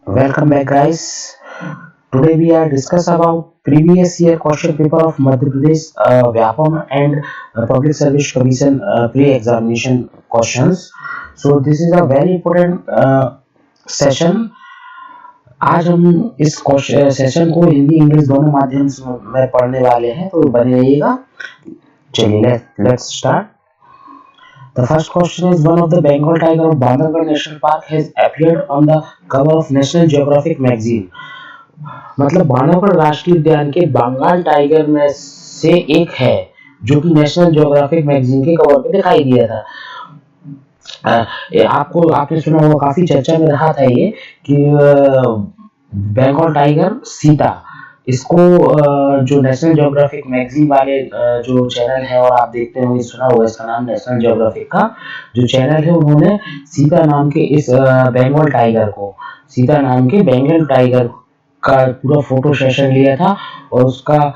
Welcome back, guys. Today we are discuss about previous year question paper of Madhya Pradesh Vyapam and Public Service Commission pre-examination questions. So this is a very important session. आज हम इस session को Hindi English दोनों माध्यम से में पढ़ने वाले हैं, तो बने रहिएगा। चलिए let's start. The first question is, one of the Bengal tiger of Bandhavgarh National Park has appeared on the cover of National Geographic magazine. मतलब बांधवगढ़ राष्ट्रीय उद्यान के बंगाल टाइगर में से एक है जो कि नेशनल ज्योग्राफिक मैगजीन के कवर पे दिखाई दिया था। आपने सुना होगा, काफी चर्चा में रहा था ये कि बंगाल टाइगर सीता, इसको जो नेशनल ज्योग्राफिक मैगजीन वाले जो चैनल है, और आप देखते होंगे, सुना होगा इसका नाम, नेशनल ज्योग्राफिक का जो चैनल है, उन्होंने सीता नाम के इस बंगाल टाइगर को, सीता नाम के बंगाल टाइगर का पूरा फोटो सेशन लिया था और उसका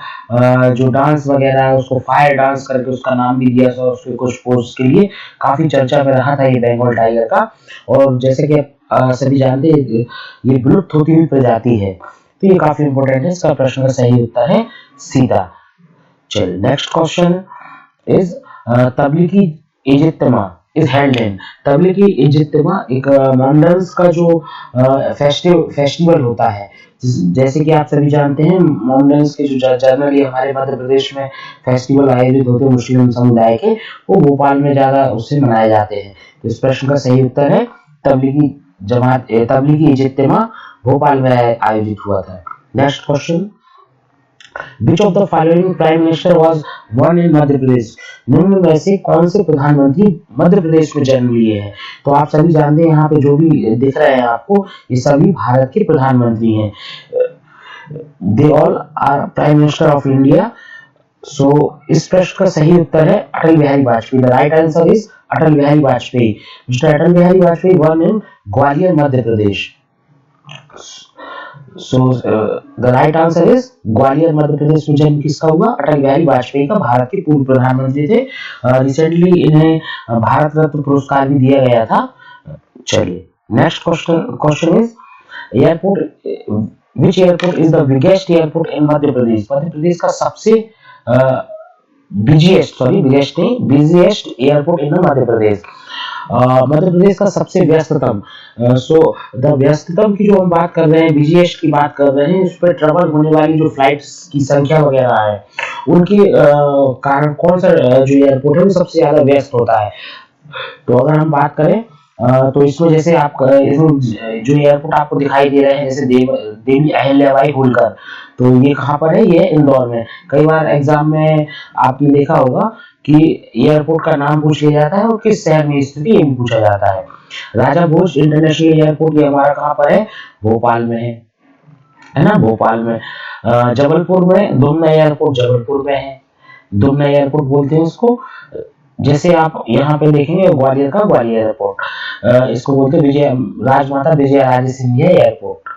जो डांस वगैरह है, उसको फायर डांस करके उसका नाम भी दिया था। उसके कुछ पोस्ट के लिए काफी चर्चा में रहा था ये बंगाल टाइगर का। और जैसे कि सभी जानते हैं, ये विलुप्त होती हुई प्रजाति है, तो ये काफी इंपॉर्टेंट है। इसका प्रश्न का सही उत्तर है सीता। चल, नेक्स्ट क्वेश्चन इज तबलीगी इज्तिमा इज हेल्ड इन। तबलीगी इज्तिमा एक मोमडन्स का जो फेस्टिवल होता है। जैसे कि आप सभी जानते हैं, मोमडन्स के जो जनरली हमारे मध्य प्रदेश में फेस्टिवल आयोजित होते हैं मुस्लिम समुदाय के, वो भोपाल में ज्यादा उससे मनाए जाते हैं। तो इस प्रश्न का सही उत्तर है तबलीगी इज्तिमा भोपाल में आयोजित हुआ था। Next question, Which of the following Prime Minister was born in Madhya Pradesh? निम्न में से कौन से प्रधानमंत्री मध्य प्रदेश में जन्म लिए हैं? तो आप सभी जानते हैं, यहाँ पे जो भी दिख रहे हैं आपको, ये सभी भारत के प्रधानमंत्री हैं। They all are Prime Minister of India. So इस प्रश्न का सही उत्तर है Atal Bihari Vajpayee. The right answer is Atal Bihari Vajpayee. Mr. Atal Bihari Vajpayee born in Gwalior Madhya Pradesh. So the right answer is Gwalior Madhya Pradesh में जन्म किसका हुआ? अटल बिहारी वाजपेयी का। भारत के पूर्व प्रधानमंत्री थे। रिसेंटली इन्हें भारत रत्न पुरस्कार भी दिया गया था। चलिए, next question is, airport which airport is the biggest airport in Madhya Pradesh? Madhya Pradesh का सबसे busiest airport in Madhya Pradesh. Madhya Pradesh का सबसे व्यस्ततम, द व्यस्ततम की जो हम बात कर रहे हैं, बिजिएस्ट की बात कर रहे हैं, उस पर ट्रेवल होने वाली जो फ्लाइट्स की संख्या वगैरह है, उनके कारण कौन सा जो एयरपोर्ट है वो सबसे ज्यादा व्यस्त होता है? तो अगर हम बात करें तो इसमें जैसे आप जो एयरपोर्ट आपको दिखाई दे रहे हैं, जैसे देवी अहिल्याबाई होलकर, तो ये कहाँ पर है? ये इंदौर में। कई बार एग्जाम में आपने देखा होगा कि एयरपोर्ट का नाम पूछ लिया जाता है और किस शहर में स्थित है ये भी पूछा जाता है। राजा भोज इंटरनेशनल एयरपोर्ट ये हमारा कहाँ पर है? भोपाल में है ना, भोपाल में। जबलपुर में दुमना एयरपोर्ट जबलपुर में है, दुमना एयरपोर्ट बोलते हैं उसको। जैसे आप यहाँ पे देखेंगे, ग्वालियर का ग्वालियर एयरपोर्ट, इसको बोलते हैं राजमाता विजयाराजे सिंधिया एयरपोर्ट।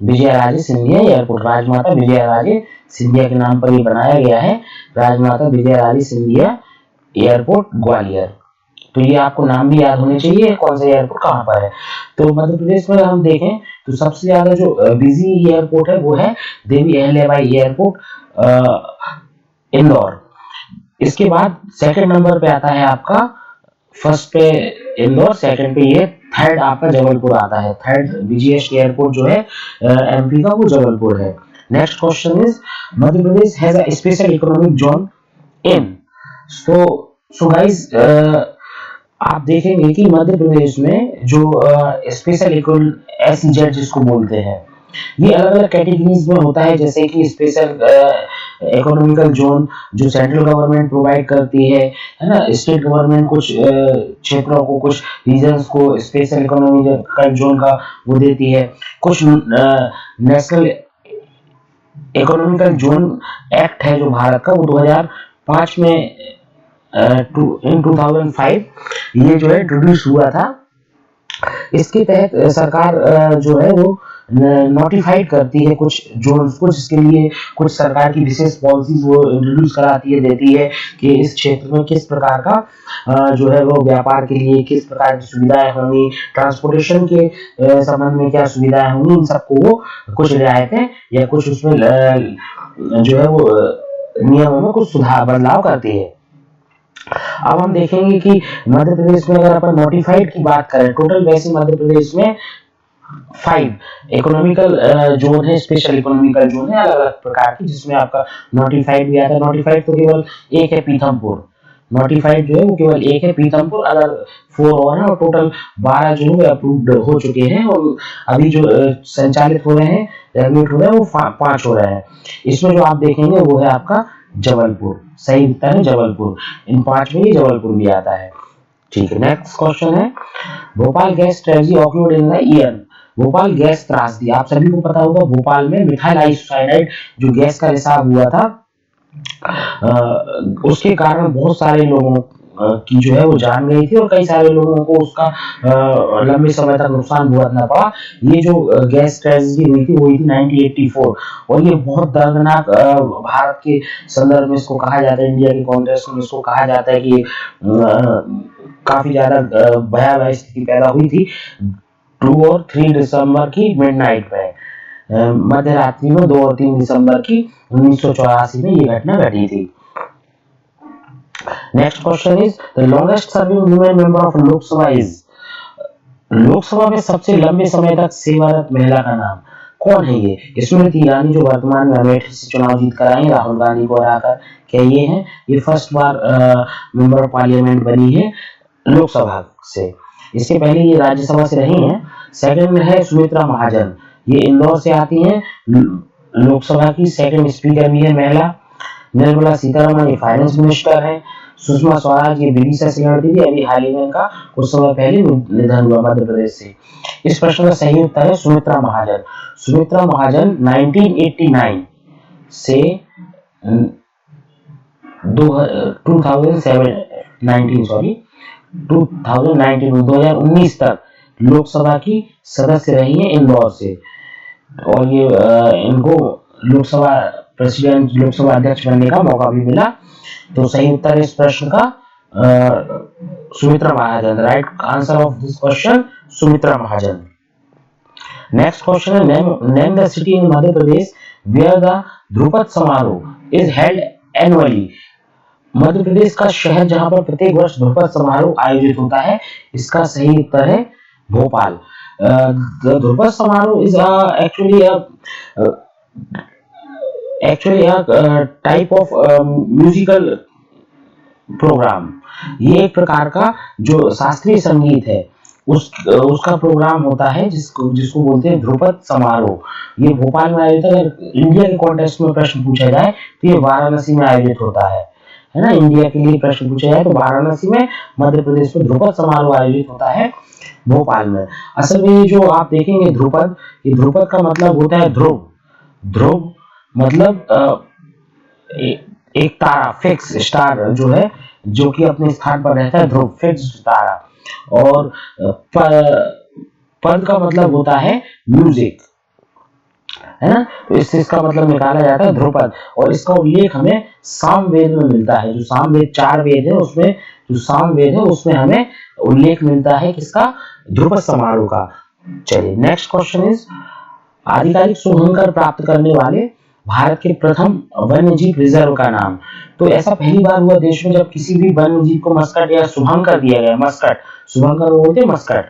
विजयाराजे सिंधिया एयरपोर्ट, राजमाता विजयाराजे सिंधिया के नाम पर ये बनाया गया है, राजमाता विजयाराजे सिंधिया एयरपोर्ट ग्वालियर। तो ये आपको नाम भी याद होने चाहिए, कौन सा एयरपोर्ट कहाँ पर है। तो मध्य प्रदेश में हम देखें तो सबसे ज्यादा जो बिजी एयरपोर्ट है वो है देवी अहिल्याबाई एयरपोर्ट इंदौर। इसके बाद सेकंड नंबर पे आता है आपका, फर्स्ट पे इंदौर, सेकंड पे ये, थर्ड आपका जबलपुर आता है। थर्ड बिजिएस्ट एयरपोर्ट जो है एमपी का, वो जबलपुर है। Next question is, Madhya Pradesh has a special economic zone in. So guys, आप देखेंगे कि मध्य प्रदेश में जो स्पेशल SEZ जिसको बोलते हैं, ये अलग अलग कैटेगरीज में होता है। जैसे कि स्पेशल इकोनॉमिकल जोन जो सेंट्रल गवर्नमेंट प्रोवाइड करती है ना, स्टेट गवर्नमेंट कुछ क्षेत्रों को, कुछ रीजन्स को स्पेशल इकोनॉमिकल जोन का वो देती है। कुछ नेशनल इकोनॉमिकल जोन एक्ट है जो भारत का, वो 2005 में इन 2005 ये जो है इंट्रोड्यूस हुआ था। इसके तहत सरकार जो है वो नोटिफाइड करती है कुछ जोन्स को, जिसके लिए कुछ सरकार की विशेष पॉलिसीज वो इंट्रोड्यूस कराती है, देती है कि इस क्षेत्र में किस प्रकार का जो है वो व्यापार के लिए किस प्रकार की सुविधाएं होंगी, ट्रांसपोर्टेशन के संबंध में क्या सुविधाएं होंगी, इन सबको वो कुछ रियायतें या कुछ उसमें जो है वो नियमों में कुछ सुधार बदलाव करती है। अब हम देखेंगे कि मध्य प्रदेश में अगर अपन नोटिफाइड की बात करें, टोटल वैसे मध्य प्रदेश में 5 इकोनॉमिकल जोन है, स्पेशल इकोनॉमिकल जोन है अलग अलग प्रकार की, जिसमें आपका नोटिफाइड भी आता है। नोटिफाइड तो केवल एक है, पीथमपुर। नोटिफाइड जो है वो केवल एक है, पीथमपुर, अदर 4 और है, और टोटल 12 जो है अप्रूव्ड हो चुके हैं, और अभी जो संचालित हो रहे हैं, रेगुलेट हो रहे हैं, वो 5 हो रहे हैं। इसमें जो आप देखेंगे वो है आपका जबलपुर, सही उत्तर है जबलपुर। इन 5 में ही जबलपुर भी आता है। ठीक है, नेक्स्ट क्वेश्चन है, Bhopal gas tragedy occurred in the year. Bhopal gas त्रासदी, आप सभी को पता होगा, भोपाल में मिथाइल आइसोसाइनाइड जो गैस का रिसाव हुआ था, उसके कारण बहुत सारे लोगों की जो है वो जान गई थी, और कई सारे लोगों को उसका लंबे समय तक नुकसान भुगतना पड़ा। ये जो गैस ट्रेजेडी हुई थी वो हुई थी 1984, और ये बहुत दर्दनाक भारत के संदर्भ में इसको कहा जाता है, इंडिया के कॉन्टेक्स्ट में इसको कहा जाता है कि काफी ज्यादा भयावह स्थिति पैदा हुई थी 2 और 3 दिसंबर की मिडनाइट पे, मध्य रात्रि में 2 और 3 दिसंबर की 1984 में ये घटना घटी थी। Next question is the longest serving women member of Lok Sabha is. Lok Sabha में सबसे लंबे समय तक सेवारत महिला का नाम कौन है? ये स्मृति ईरानी, जो वर्तमान में अमेठी से चुनाव जीत कर आई है राहुल गांधी को हराकर। क्या ये है? ये first bar member of parliament बनी है लोकसभा से, इसके पहले ये राज्यसभा से रही हैं। सेकंड में है सुमित्रा महाजन, ये इंदौर से आती हैं, लोकसभा की सेकंड स्पीकर भी है महिला। निर्मला सीतारमण ये फाइनेंस मिनिस्टर है। सुषमा स्वराज ये विदिशा से लड़ती थी, अभी हाल ही में इनका कुछ समय पहले निधन हुआ मध्य प्रदेश से। इस प्रश्न का सही उत्तर है सुमित्रा महाजन। सुमित्रा महाजन 1989 से 2019 तक लोकसभा की सदस्य रही हैं इंदौर से, और ये इनको लोकसभा प्रेसिडेंट, लोकसभा अध्यक्ष बनने का मौका भी मिला। तो सही उत्तर है इस प्रश्न का Sumitra Mahajan. Right answer of this question Sumitra Mahajan. Next question है, name the city in Madhya Pradesh where the Dhrupad Samaroh is held annually. Madhya Pradesh का शहर जहां पर प्रत्येक वर्ष ध्रुपद समारोह आयोजित होता है, इसका सही उत्तर है Bhopal. Dhrupad Samaroh is actually a type of musical program. ये एक प्रकार का जो शास्त्रीय संगीत है उसका प्रोग्राम होता है, जिसको बोलते हैं ध्रुपद समारोह। ये भोपाल में आयोजित है। इंडिया के कॉन्टेक्स्ट में प्रश्न पूछा जाए तो ये वाराणसी में आयोजित होता है ना। इंडिया के लिए प्रश्न पूछा जाए तो वाराणसी में, मध्य प्रदेश में ध्रुपद समारोह आयोजित होता है भोपाल में। असल में ये जो आप देखेंगे ध्रुपद, ये ध्रुपद का मतलब होता है ध्रुव। ध्रुव मतलब एक तारा, फिक्स स्टार जो है, जो कि अपने स्थान पर रहता है, ध्रुव फिक्स तारा। और पद का मतलब होता है म्यूजिक, है ना। तो इसका मतलब निकाला जाता है ध्रुपद, और इसका उल्लेख हमें सामवेद में मिलता है। जो सामवेद 4 वेद है, उसमें जो सामवेद है उसमें हमें उल्लेख मिलता है किसका? ध्रुपद समारोह का। चलिए नेक्स्ट क्वेश्चन इज आधिकारिक शुभंकर प्राप्त करने वाले भारत के प्रथम वन्यजीव रिजर्व का नाम। तो ऐसा पहली बार हुआ देश में जब किसी भी वन्यजीव को मस्कट या शुभंकर दिया गया। मस्कट, शुभंकर बोलते हैं मस्कट।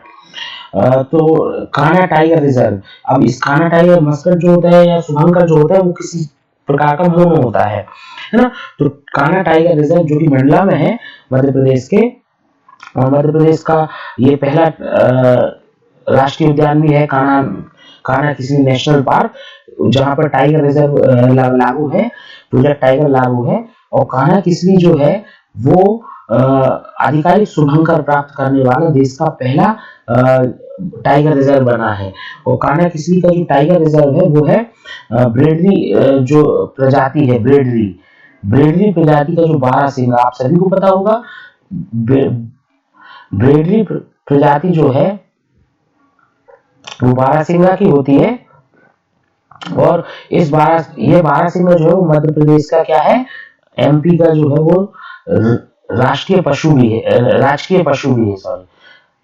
तो कान्हा टाइगर रिजर्व। अब इस कान्हा टाइगर, मस्कट जो होता है या शुभंकर जो होता है, वो किसी प्रकार का मोनो होता है ना। तो कान्हा टाइगर रिजर्व जो कि मंडला में है मध्य प्रदेश के, और मध्य प्रदेश का ये पहला राष्ट्रीय उद्यान भी है कान्हा किसी नेशनल पार्क, जहां पर टाइगर रिजर्व लागू है, प्रोजेक्ट टाइगर लागू है। और कान्हा किसली जो है वो आधिकारिक शुभंकर प्राप्त करने वाला देश का पहला टाइगर रिजर्व बना है। और कान्हा किसली का जो टाइगर रिजर्व है वो है ब्रेडरी जो प्रजाति है, ब्रेडरी प्रजाति का जो बारहसिंगा, आप सभी को पता होगा ब्रेडरी प्रजाति जो है वो बारहसिंगा की होती है। और इस बारहसिंगा जो है वो मध्य प्रदेश का क्या है, एमपी का जो है वो राष्ट्रीय पशु भी है, राजकीय पशु भी है, सॉरी,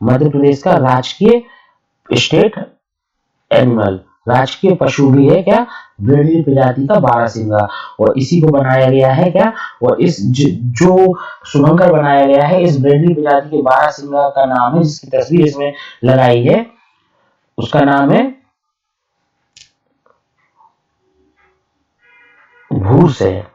मध्य प्रदेश का राजकीय स्टेट एनिमल, राजकीय पशु भी है क्या, ब्रेडली प्रजाति का बारहसिंगा। और इसी को बनाया गया है क्या, और इस जो शुभंकर बनाया गया है इस ब्रेडली प्रजाति के बारहसिंगा का नाम है, जिसकी तस्वीर इसमें लगाई है, उसका नाम है भूस है,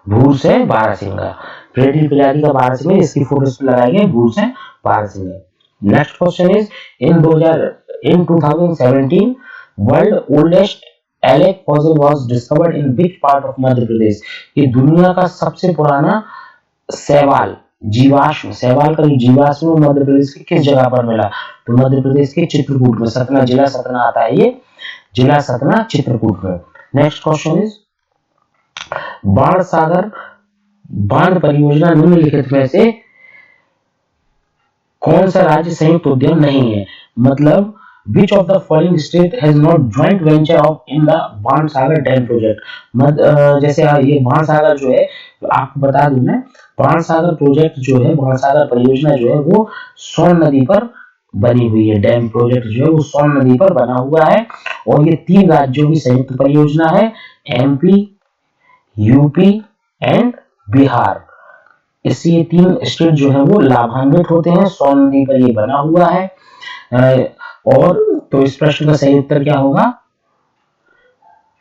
भूस है बारहसिंगा, ब्रेडली प्रजाति का बारहसिंगा, इसकी फोटो लगाई है, भूस है barasingha. Next question is in 2017 world oldest algae fossil was discovered in which part of Madhya Pradesh. ये दुनिया का सबसे पुराना शैवाल जीवाश्म, शैवाल का जीवाश्म मध्य प्रदेश के किस जगह पर मिला, तो मध्य प्रदेश के चित्रकूट में, सतना, जिला सतना आता है ये, जिला सतना चित्रकूट में। नेक्स्ट क्वेश्चन इज बाण सागर बांध परियोजना निम्नलिखित में से कौन सा राज्य संयुक्त उद्यम नहीं है, मतलब which of the following state has not joint venture of in the Bansagar dam project. जैसे ये बाणसागर जो है, आपको बता दूं मैं, बाणसागर प्रोजेक्ट जो है, बाणसागर परियोजना जो है वो सोन नदी पर बनी हुई है, डैम प्रोजेक्ट जो है वो सोन नदी पर बना हुआ है, और ये 3 राज्यों की संयुक्त परियोजना है, एमपी, यूपी एंड बिहार। इससे ये 3 स्टेट जो है वो लाभान्वित होते हैं, सोन नदी पर ये बना हुआ है। और तो इस प्रश्न का सही उत्तर क्या होगा,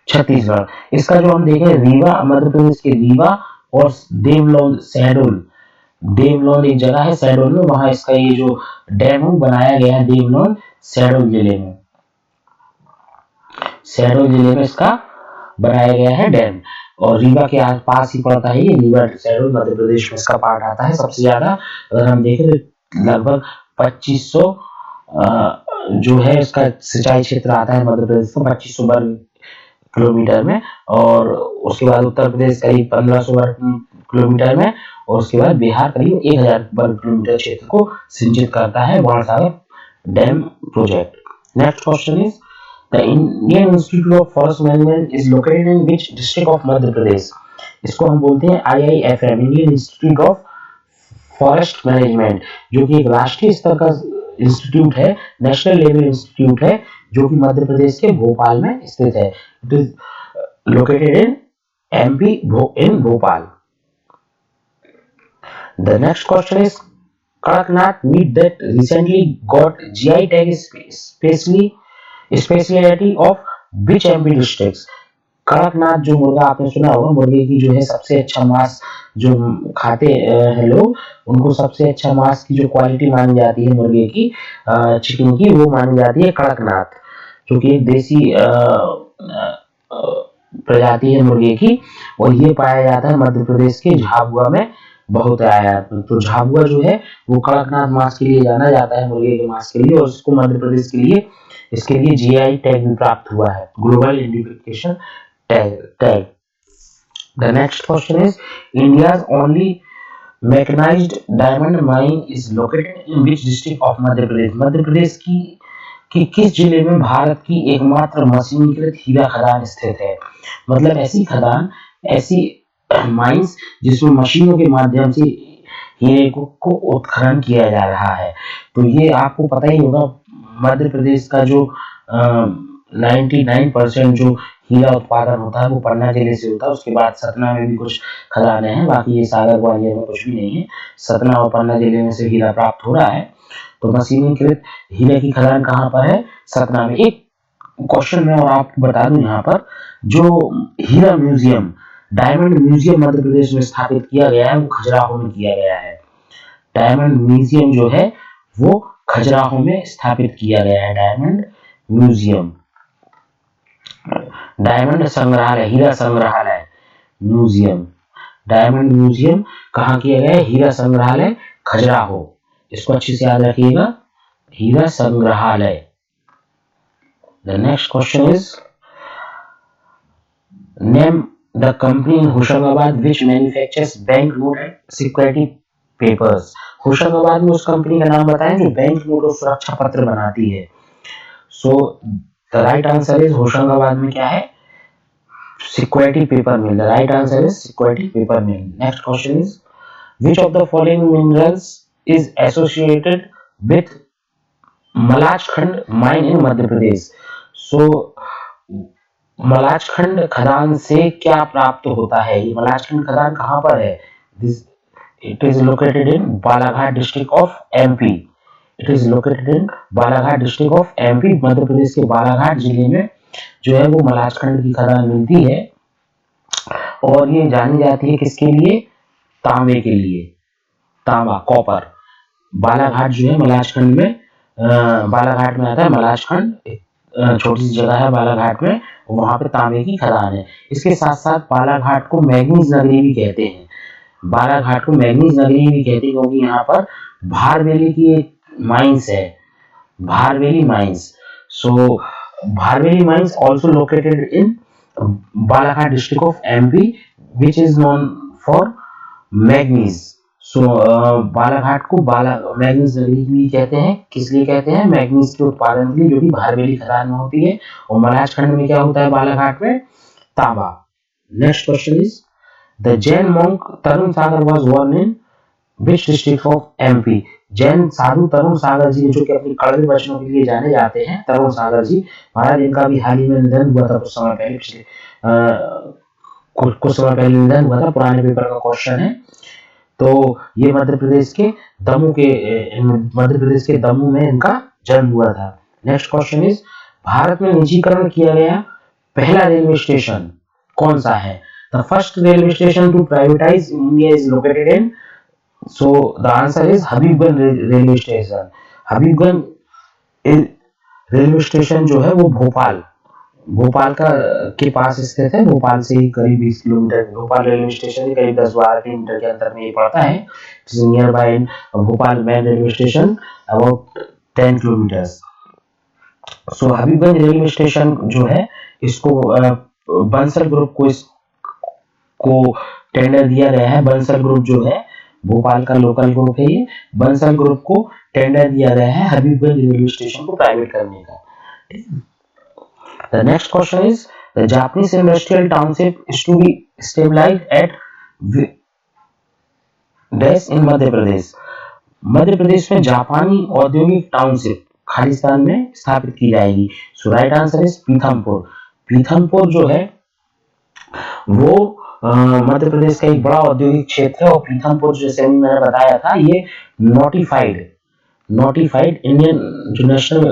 छत्तीसगढ़। इसका जो हम देखें, रीवा, मध्य प्रदेश के रीवा और देवलोन शहडोल, देवलोन एक जगह है शहडोल में, वहां इसका ये जो डैम बनाया गया है देवलोन शहडोल जिले में, शहडोल जिले में इसका बनाया गया है डैम, और रीवा के आसपास ही पड़ता है ये, रीवा शहडोल मध्य प्रदेश में इसका पार्ट आता है सबसे ज्यादा। अगर हम देखें तो लगभग 2500 जो है इसका सिंचाई क्षेत्र आता है मध्य प्रदेश का 2500 वर्ग किलोमीटर में, और उसके बाद उत्तर प्रदेश करीब 1500 वर्ग किलोमीटर में, और उसके बाद बिहार करीब 1000 वर्ग किलोमीटर क्षेत्र को सिंचित करता है Bansagar dam project. Next question is the Indian Institute of Forest Management is located in which district of Madhya Pradesh. इसको हम बोलते हैं IIFM, Indian Institute of Forest Management, जो कि एक राष्ट्रीय स्तर का इंस्टीट्यूट है, नेशनल लेवल इंस्टीट्यूट है, जो कि मध्य प्रदेश के भोपाल में स्थित है। It is located in MP in Bhopal. The next question is Kadaknath meat that recently got GI tag speciality of which MP districts. Kadaknath जो मुर्गा आपने सुना होगा, मुर्गे की जो है सबसे अच्छा मांस जो खाते हैं लोग, उनको सबसे अच्छा मांस की जो क्वालिटी मानी जाती है मुर्गे की, चिकन की, वो मानी जाती है कड़कनाथ, जो कि एक देसी प्रजाति है मुर्गे की, और ये पाया जाता है मध्य प्रदेश के झाबुआ में बहुत आया। तो झाबुआ जो है वो कड़कनाथ मांस के लिए जाना जाता है, मुर्गे के मांस के लिए, और इसको मध्य प्रदेश के लिए इसके लिए GI टैग भी प्राप्त हुआ है, global identification tag. The next question is India's only mechanized diamond mine is located in which district of मध्य प्रदेश। मध्य प्रदेश की किस जिले में भारत की एकमात्र मशीनीकृत हीरा खदान स्थित है, मतलब ऐसी खदान, ऐसी माइंस जिसमें मशीनों के माध्यम से हीरे को उत्खनन किया जा रहा है। तो ये आपको पता ही होगा, मध्य प्रदेश का जो 99% जो हीरा उत्पादन होता है वो पन्ना जिले से होता है, उसके बाद सतना में भी कुछ खदानें हैं, बाकी ये सागर ग्वालियर में कुछ भी नहीं है, सतना और पन्ना जिले में से हीरा प्राप्त हो रहा है। तो मशीनीकृत हीरे की खदान कहाँ पर है, सतना में। एक क्वेश्चन मैं और आपको बता दूं, यहाँ पर जो हीरा म्यूजियम, डायमंड म्यूजियम मध्य प्रदेश में स्थापित किया गया है वो खजुराहो में किया गया है। डायमंड म्यूजियम जो है वो खजुराहो में स्थापित किया गया है, डायमंड म्यूजियम, डायमंड संग्रहालय, हीरा संग्रहालय म्यूजियम, डायमंड म्यूजियम कहाँ किया गया है, हीरा संग्रहालय खजुराहो, इसको अच्छे से याद रखिएगा, हीरा संग्रहालय। The next question is name the company in Hoshangabad which manufactures bank note and security papers. Hoshangabad में उस कंपनी का नाम बताएं जो बैंक नोट और सुरक्षा पत्र बनाती है। So the right answer is Hoshangabad में क्या है, security paper mill. The right answer is security paper mill. Next question is which of the following minerals is associated with Malanjkhand mine in Madhya Pradesh. So Malanjkhand खदान से क्या प्राप्त होता है, ये मलाजखंड खदान कहां पर है, it is located in Balaghat district of MP. It is located in Balaghat district of MP. Madhya Pradesh के बालाघाट जिले में जो है वो मलाजखंड की खदान मिलती है और ये जानी जाती है किसके लिए, तांबे के लिए, तांबा, कॉपर। बालाघाट जो है मलाजखंड में, बालाघाट में आता है मलाजखंड, छोटी सी जगह है बालाघाट में, वहां पे तांबे की खदान है। इसके साथ साथ बालाघाट को मैग्नीज नगरी भी कहते हैं। बालाघाट को मैग्नीज नगरी भी कहते हैं क्योंकि यहाँ पर भारवेली की एक माइंस है, Bharveli mines. So Bharveli mines also located in Balaghat district of MP which is known for manganese. So Balaghat को मैग्नीज नगरी भी कहते हैं, किस लिए कहते हैं, मैग्नीज के उत्पादन के लिए, जो कि भारवेली खदान में होती है। और मलाजखंड में क्या होता है बालाघाट में, तांबा। Next question is the Jain monk Tarun Sagar was born in which district of MP। Jain साधु तरुण सागर जी जो कि अपने कड़वे वचनों के लिए जाने जाते हैं, तरुण सागर जी महाराज, इनका भी हाल ही में निधन हुआ था कुछ समय पहले, पिछले कुछ समय पहले निधन हुआ था, पुराने पेपर का क्वेश्चन है। तो ये मध्य प्रदेश के दमू में इनका जन्म हुआ था। नेक्स्ट क्वेश्चन इज भारत में निजीकरण किया गया पहला रेलवे स्टेशन कौन सा है। The first railway station to privatise in India is located in, so the answer is Habibganj railway station. Habibganj railway station जो है वो भोपाल के पास स्थित है। भोपाल से करीब 20 किलोमीटर, भोपाल रेलवे स्टेशन से करीब 10-12 किलोमीटर के अंतर में ये पड़ता है। Near by Bhopal main railway station about 10 kilometres. So Habibganj railway station जो है इसको बंसल ग्रुप को टेंडर दिया गया है। बंसल ग्रुप जो है भोपाल का लोकल ग्रुप है, ये बंसल ग्रुप को टेंडर दिया गया है हबीबगंज रेलवे स्टेशन को प्राइवेट करने का। The next question is the Japanese industrial township is to be stabilized at dash in मध्य प्रदेश। मध्य प्रदेश में जापानी औद्योगिक टाउनशिप खालिस्तान में स्थापित की जाएगी। So right answer is Pithampur. Pithampur जो है वो मध्य प्रदेश का एक बड़ा औद्योगिक क्षेत्र है और पीथमपुर जैसे मैंने बताया था ये नोटिफाइड इंडियन जो नेशनल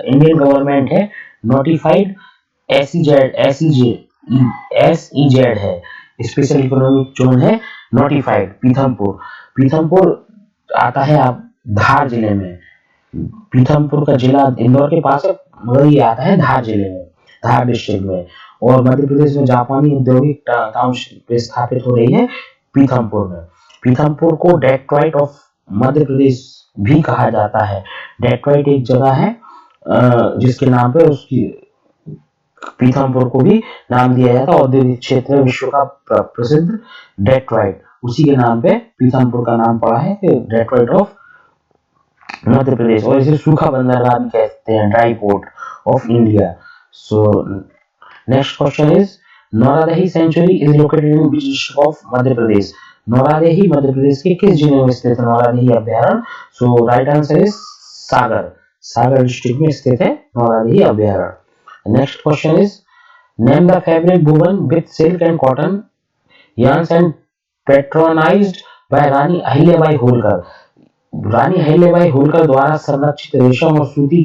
इंडियन गवर्नमेंट है, नोटिफाइड एसईजेड है, स्पेशल इकोनॉमिक जोन है नोटिफाइड पीथमपुर आता है आप धार जिले में। पीथमपुर का जिला इंदौर के पास है मगर ये आता है धार जिले में, धार डिस्ट्रिक्ट में। और मध्य प्रदेश में जापानी औद्योगिक टाउनशिप स्थापित हो रही है पीथमपुर में। पीथमपुर को डेट्रॉइट ऑफ मध्य प्रदेश भी कहा जाता है। डेट्रॉइट एक जगह है जिसके नाम पे उसकी पीथमपुर को भी नाम दिया जाता है। औद्योगिक क्षेत्र विश्व का प्रसिद्ध डेट्रॉइट, उसी के नाम पे पीथमपुर का नाम पड़ा है, डेट्रॉइट ऑफ मध्य प्रदेश। और इसे सूखा बंदरगाह भी कहते हैं, dry port of India. So next question is Nauradehi sanctuary is located in which district of Madhya Pradesh. Nauradehi Madhya Pradesh के किस जिले में स्थित है नौरादही अभ्यारण्य। So right answer is Sagar district में स्थित है नौरादही अभ्यारण्य। Next question is name the fabric woven with silk and cotton yarns and patronized by Rani Ahilyabai Holkar. Rani Ahilyabai Holkar द्वारा संरक्षित रेशम और सूती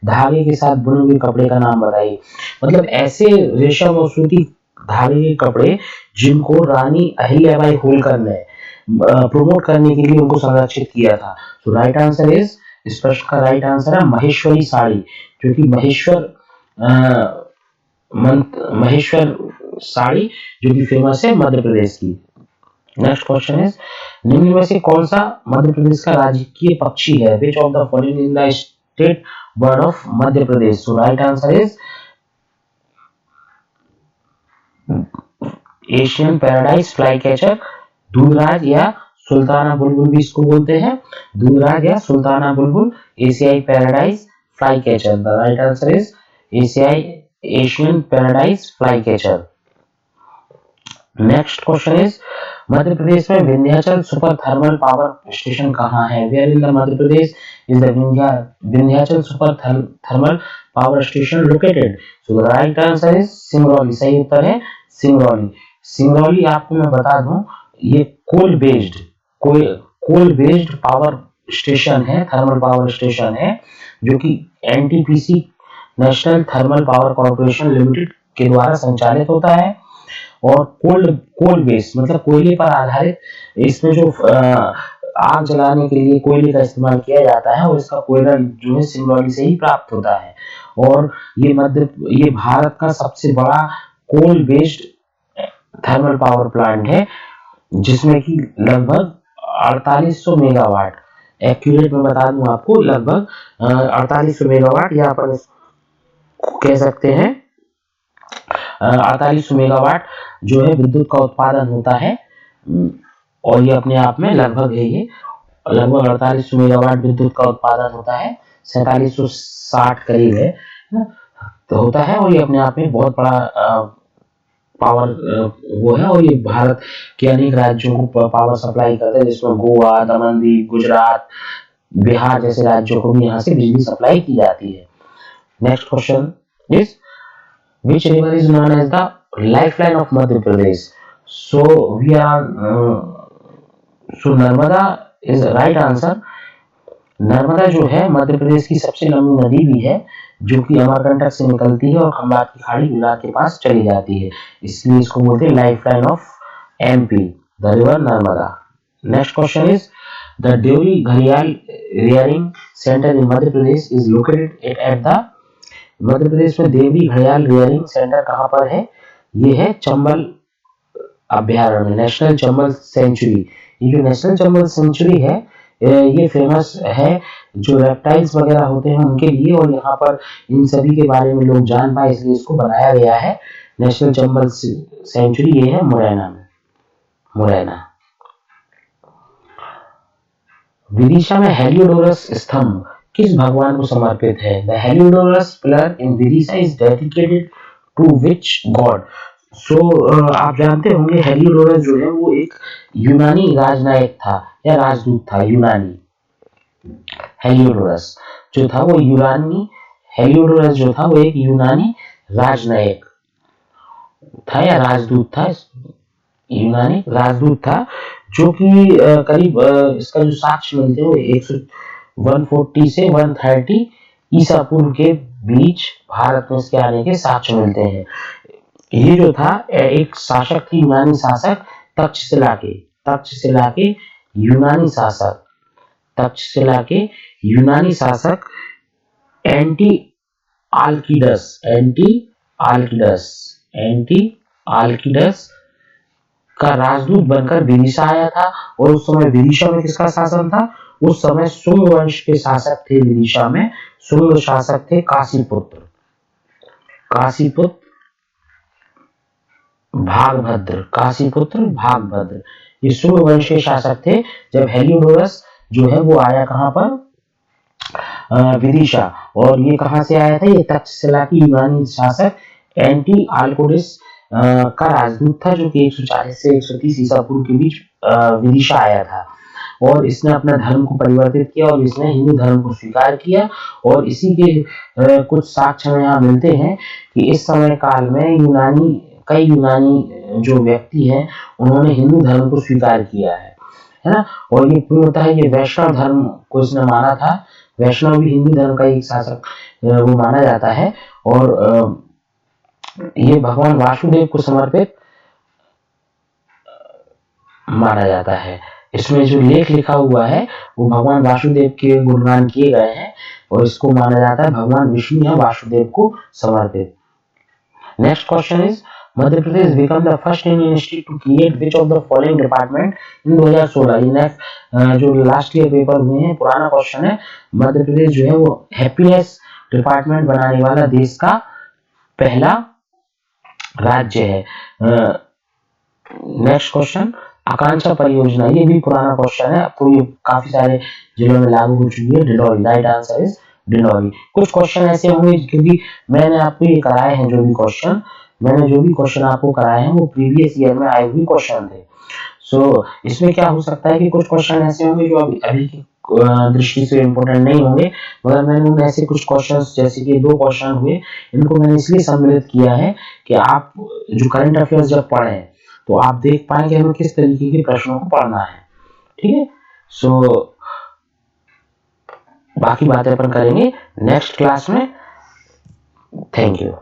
धागे के साथ बुने हुए कपड़े का नाम बताइए। मतलब ऐसे रेशम और सूती धागे के कपड़े जिनको रानी अहिल्याबाई होलकर ने प्रमोट करने के लिए उनको संरक्षित किया था। तो राइट आंसर इज, इस प्रश्न का राइट आंसर है महेश्वरी साड़ी, जो कि महेश्वर साड़ी जो कि फेमस है मध्य प्रदेश की। नेक्स्ट क्वेश्चन इज निम्न में से कौन सा मध्य प्रदेश का राजकीय पक्षी है। Which of the following in the state bird of Madhya Pradesh. So right answer is Asian paradise flycatcher, दूधराज या सुल्ताना बुलबुल भी इसको बोलते हैं, दूधराज या सुल्ताना बुलबुल, एशियाई paradise flycatcher. The right answer is एशियाई Asian paradise flycatcher. Next question is Madhya Pradesh में Vindhyachal super thermal power station कहाँ है? Where in the Madhya Pradesh is the Vindhyachal super thermal power station located? So the right answer is Singrauli. सही उत्तर है सिंगरौली। सिंगरौली आपको मैं बता दूं, ये कोल बेस्ड पावर स्टेशन है, थर्मल पावर स्टेशन है, जो कि NTPC national thermal power corporation limited के द्वारा संचालित होता है। और कोल बेस्ड मतलब कोयले पर आधारित, इसमें जो आग जलाने के लिए कोयले का इस्तेमाल किया जाता है और इसका कोयला जो है सिंगरौली से ही प्राप्त होता है। और ये भारत का सबसे बड़ा coal based thermal power plant है, जिसमें कि लगभग 4800 मेगावाट, एक्यूरेट में बता दूं आपको, लगभग 4800 मेगावाट यहाँ पर कह सकते हैं 4800 मेगावाट जो है विद्युत का उत्पादन होता है। और ये अपने आप में लगभग है, ये लगभग 4800 मेगावाट विद्युत का उत्पादन होता है, 4760 करीब है तो होता है। और ये अपने आप में बहुत बड़ा पावर वो है, और ये भारत के अनेक राज्यों को पावर सप्लाई करता है, जिसमें गोवा, दमन दीव, गुजरात, बिहार जैसे राज्यों को भी यहाँ से बिजली सप्लाई की जाती है। Next question is which river is known as the lifeline of Madhya Pradesh? So we are so Narmada is the right answer. Narmada जो है मध्य प्रदेश की सबसे लंबी नदी भी है, जो कि अमरकंटक से निकलती है और खंबात की खाड़ी गुजरात के पास चली जाती है, इसलिए इसको बोलते हैं lifeline of MP, the river Narmada. Next question is the Devri घड़ियाल rearing centre in Madhya Pradesh is located at the, Madhya Pradesh में देवरी घड़ियाल रियरिंग सेंटर कहां पर है? ये है चंबल अभ्यारण्य, नेशनल चंबल सेंचुरी। ये जो नेशनल चंबल सेंचुरी है ये फेमस है जो रेप्टाइल्स वगैरह होते हैं उनके लिए, और यहाँ पर इन सभी के बारे में लोग जान पाए इसलिए इसको बनाया गया है नेशनल चंबल सेंचुरी। ये है मुरैना में, मुरैना। विदिशा में हेलियोडोरस स्तंभ किस भगवान को समर्पित है? The Heliodorus pillar in Vidisha is dedicated to which god? So आप जानते होंगे हेलियोडोरस जो है वो एक यूनानी राजनायक था या राजदूत था, यूनानी। हेलियोडोरस जो था वो यूनानी, हेलियोडोरस जो था वो एक यूनानी राजनायक था या राजदूत था, यूनानी राजदूत था, जो कि करीब इसका जो साक्ष्य मिलते हैं वो 140 से 130 ईसा पूर्व के बीच भारत में इसके आने के साक्ष्य मिलते हैं। ये जो था एक शासक थी, यूनानी शासक तक्षशिला के यूनानी शासक, तक्षशिला के यूनानी शासक एंटी आल्किडस का राजदूत बनकर विदिशा आया था। और उस समय विदिशा में किसका शासन था? उस समय शुंग वंश के शासक थे विदिशा में, शुंग शासक थे काशीपुत्र भागभद्र, ये शुंग वंश के शासक थे जब हेलियोडोरस जो है वो आया कहां पर? विदिशा। और ये कहां से आया था? ये तक्षशिला की यूनानी शासक एंटी आल्किडस का राजदूत था, जो कि 140 से 130 ईसा पूर्व के बीच विदिशा आया था। और इसने अपना धर्म को परिवर्तित किया और इसने हिंदू धर्म को स्वीकार किया। और इसी के कुछ साक्ष्य हमें यहाँ मिलते हैं कि इस समय काल में कई यूनानी जो व्यक्ति हैं उन्होंने हिंदू धर्म को स्वीकार किया है ना। और ये पूर्णतः ये वैष्णव धर्म को इसने माना था, वैष्णव भी हिंदू धर्म का एक शासक वो माना जाता है। और ये भगवान वासुदेव को समर्पित माना जाता है। इसमें जो लेख लिखा हुआ है वो भगवान वासुदेव के गुणगान किए गए हैं और इसको माना जाता है भगवान विष्णु या वासुदेव को समर्पित। Next question is Madhya Pradesh become the first Indian state to create which of the following department in 2016? ये नेक्स्ट जो लास्ट ईयर पेपर हुए हैं, पुराना क्वेश्चन है। मध्य प्रदेश जो है वो हैप्पीनेस डिपार्टमेंट बनाने वाला देश का पहला राज्य है। नेक्स्ट क्वेश्चन, आकांक्षा परियोजना, ये भी पुराना क्वेश्चन है, अब तो ये काफी सारे जिलों में लागू हो चुकी है। Dindori, right answer is Dindori. कुछ क्वेश्चन ऐसे होंगे क्योंकि मैंने आपको ये कराए हैं, जो भी क्वेश्चन आपको कराए हैं वो प्रीवियस ईयर में आए हुए क्वेश्चन थे। सो इसमें क्या हो सकता है कि कुछ क्वेश्चन ऐसे होंगे जो अभी की दृष्टि से इम्पोर्टेंट नहीं होंगे, मगर मैंने उन ऐसे कुछ क्वेश्चंस, जैसे कि 2 क्वेश्चन हुए, इनको मैंने इसलिए सम्मिलित किया है कि आप जो करंट अफेयर्स जब पढ़ें तो आप देख पाएं कि हमें किस तरीके के प्रश्नों को पढ़ना है। ठीक है, सो बाकी बातें अपन करेंगे नेक्स्ट क्लास में। Thank you.